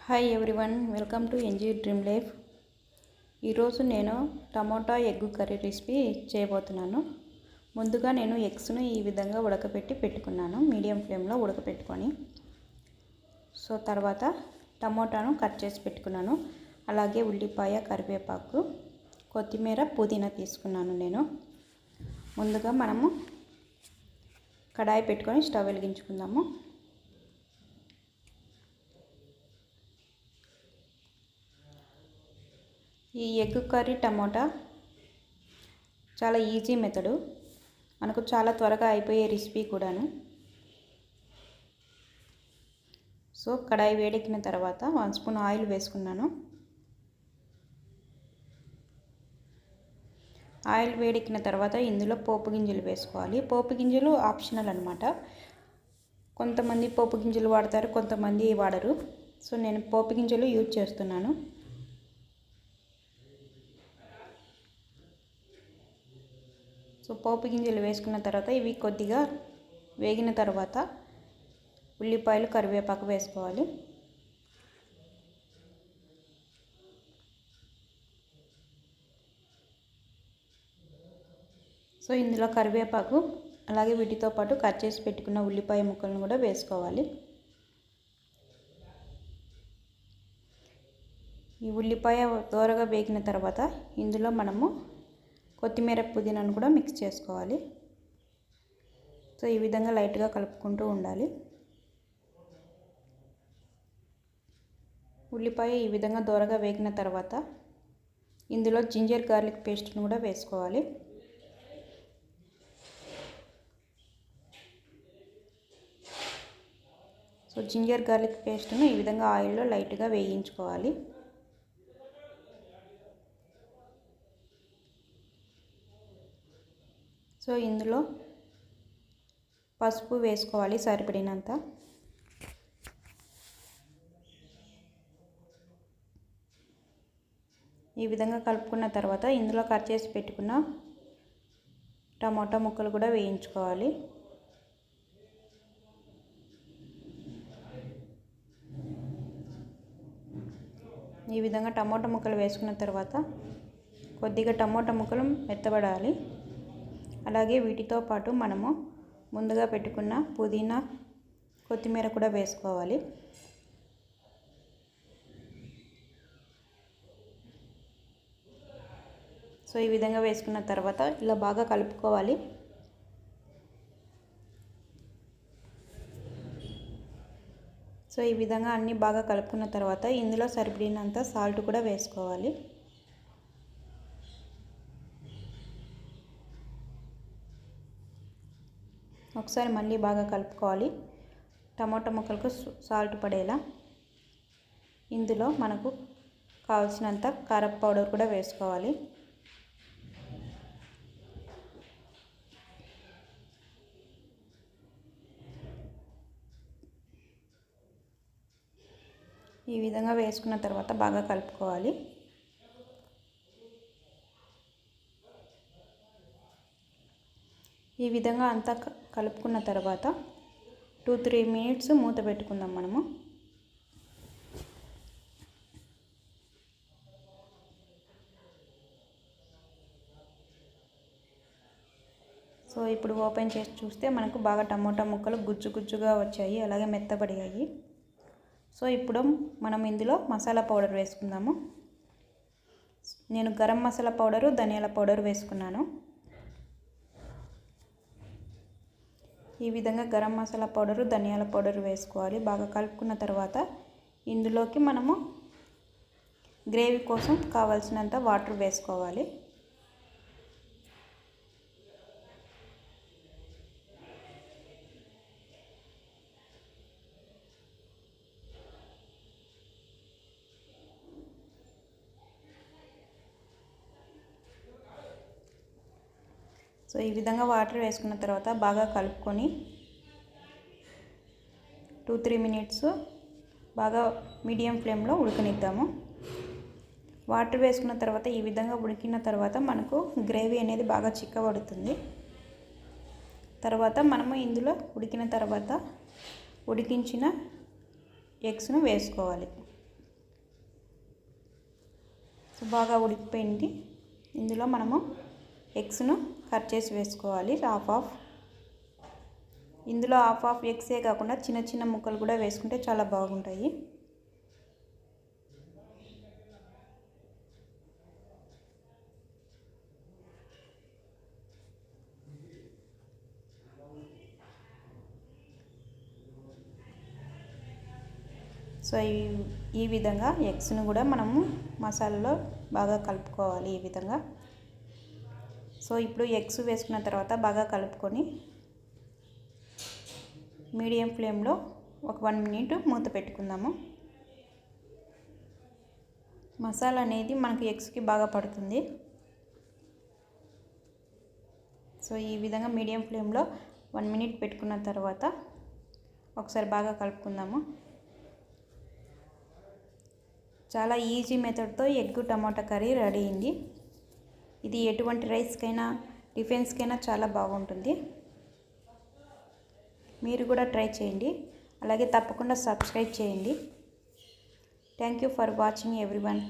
Hi everyone, welcome to NG dream life. ఈరోజు నేను tomato egg curry recipe చేయబోతున్నాను. ముందుగా నేను ఎగ్స్ను ఈ విధంగా ఉడకబెట్టి పెట్టుకున్నాను, మీడియం ఫ్లేమ్లో ఉడకబెట్టుకొని. తర్వాత టమోటాను కట్ చేసి పెట్టుకున్నాను. అలాగే ఉల్లిపాయ, కరివేపాకు, కొత్తిమీర, పుదీనా తీసుకున్నాను. నేను ముందుగా మనము కడాయి పెట్టుకొని స్టవ్ వెలిగించుకుందాము. ఈ ఎగ్ కర్రీ టమోటా చాలా ఈజీ మెథడు, మనకు చాలా త్వరగా అయిపోయే రెసిపీ కూడాను. కడాయి వేడెక్కిన తర్వాత 1 స్పూన్ ఆయిల్ వేసుకున్నాను. ఆయిల్ వేడెక్కిన తర్వాత ఇందులో పోపు గింజలు వేసుకోవాలి. పోపు గింజలు ఆప్షనల్ అన్నమాట. కొంతమంది పోపు గింజలు వాడతారు, కొంతమంది వాడరు. నేను పోపు గింజలు యూజ్ చేస్తున్నాను. పోపు గింజలు వేసుకున్న తర్వాత ఇవి కొద్దిగా వేగిన తర్వాత ఉల్లిపాయలు, కరివేపాకు వేసుకోవాలి. ఇందులో కరివేపాకు అలాగే వీటితో పాటు కట్ చేసి పెట్టుకున్న ఉల్లిపాయ ముక్కలను కూడా వేసుకోవాలి. ఈ ఉల్లిపాయ దోరగా వేగిన తర్వాత ఇందులో మనము కొత్తిమీర, పుదీనాను కూడా మిక్స్ చేసుకోవాలి. ఈ విధంగా లైట్గా కలుపుకుంటూ ఉండాలి. ఉల్లిపాయ ఈ విధంగా దోరగా వేగిన తర్వాత ఇందులో జింజర్ గార్లిక్ పేస్ట్ను కూడా వేసుకోవాలి. జింజర్ గార్లిక్ పేస్ట్ను ఈ విధంగా ఆయిల్లో లైట్గా వేయించుకోవాలి. ఇందులో పసుపు వేసుకోవాలి సరిపడినంత. ఈ విధంగా కలుపుకున్న తర్వాత ఇందులో కట్ చేసి పెట్టుకున్న టమాటా ముక్కలు కూడా వేయించుకోవాలి. ఈ విధంగా టమాటా ముక్కలు వేసుకున్న తర్వాత కొద్దిగా టమాటా ముక్కలు మెత్తబడాలి. అలాగే వీటితో పాటు మనము ముందుగా పెట్టుకున్న పుదీనా, కొత్తిమీర కూడా వేసుకోవాలి. ఈ విధంగా వేసుకున్న తర్వాత ఇలా బాగా కలుపుకోవాలి. ఈ విధంగా అన్నీ బాగా కలుపుకున్న తర్వాత ఇందులో సరిపడినంత సాల్ట్ కూడా వేసుకోవాలి. ఒకసారి మళ్ళీ బాగా కలుపుకోవాలి. టమాటా ముక్కలకు సాల్ట్ పడేలా. ఇందులో మనకు కావలసినంత కారం పౌడర్ కూడా వేసుకోవాలి. ఈ విధంగా వేసుకున్న తర్వాత బాగా కలుపుకోవాలి. ఈ విధంగా అంతా కలుపుకున్న తర్వాత 2-3 మినిట్స్ మూత పెట్టుకుందాం మనము. ఇప్పుడు ఓపెన్ చేసి చూస్తే మనకు బాగా టమోటా ముక్కలు గుజ్జు గుజ్జుగా వచ్చాయి, అలాగే మెత్తబడియాయి. ఇప్పుడు మనం ఇందులో మసాలా పౌడర్ వేసుకుందాము. నేను గరం మసాలా పౌడరు, ధనియాల పౌడర్ వేసుకున్నాను. ఈ విధంగా గరం మసాలా పౌడరు, ధనియాల పౌడర్ వేసుకోవాలి. బాగా కలుపుకున్న తర్వాత ఇందులోకి మనము గ్రేవీ కోసం కావాల్సినంత వాటర్ వేసుకోవాలి. ఈ విధంగా వాటర్ వేసుకున్న తర్వాత బాగా కలుపుకొని 2-3 మినిట్స్ బాగా మీడియం ఫ్లేమ్లో ఉడకనిద్దాము. వాటర్ వేసుకున్న తర్వాత ఈ విధంగా ఉడికిన తర్వాత మనకు గ్రేవీ అనేది బాగా చిక్కబడుతుంది. తర్వాత మనము ఇందులో ఉడికిన తర్వాత ఉడికించిన ఎగ్స్ను వేసుకోవాలి. సో బాగా ఉడికిపోయింది. ఇందులో మనము ఎగ్స్ను కట్ చేసి వేసుకోవాలి. హాఫ్ ఇందులో హాఫ్ ఎగ్సే కాకుండా చిన్న చిన్న ముక్కలు కూడా వేసుకుంటే చాలా బాగుంటాయి. సో ఈ విధంగా ఎగ్స్ను కూడా మనము మసాలాలో బాగా కలుపుకోవాలి ఈ విధంగా. సో ఇప్పుడు ఎగ్స్ వేసుకున్న తర్వాత బాగా కలుపుకొని మీడియం ఫ్లేమ్లో ఒక 1 మినిట్ మూత పెట్టుకుందాము. మసాలా అనేది మనకి ఎగ్స్కి బాగా పడుతుంది. సో ఈ విధంగా మీడియం ఫ్లేమ్లో 1 మినిట్ పెట్టుకున్న తర్వాత ఒకసారి బాగా కలుపుకుందాము. చాలా ఈజీ మెథడ్తో ఎగ్ టమాటా కర్రీ రెడీ అయింది. ఇది ఎటువంటి రైస్కైనా టిఫిన్స్కైనా చాలా బాగుంటుంది. మీరు కూడా ట్రై చేయండి. అలాగే తప్పకుండా సబ్స్క్రైబ్ చేయండి. Thank you for watching everyone.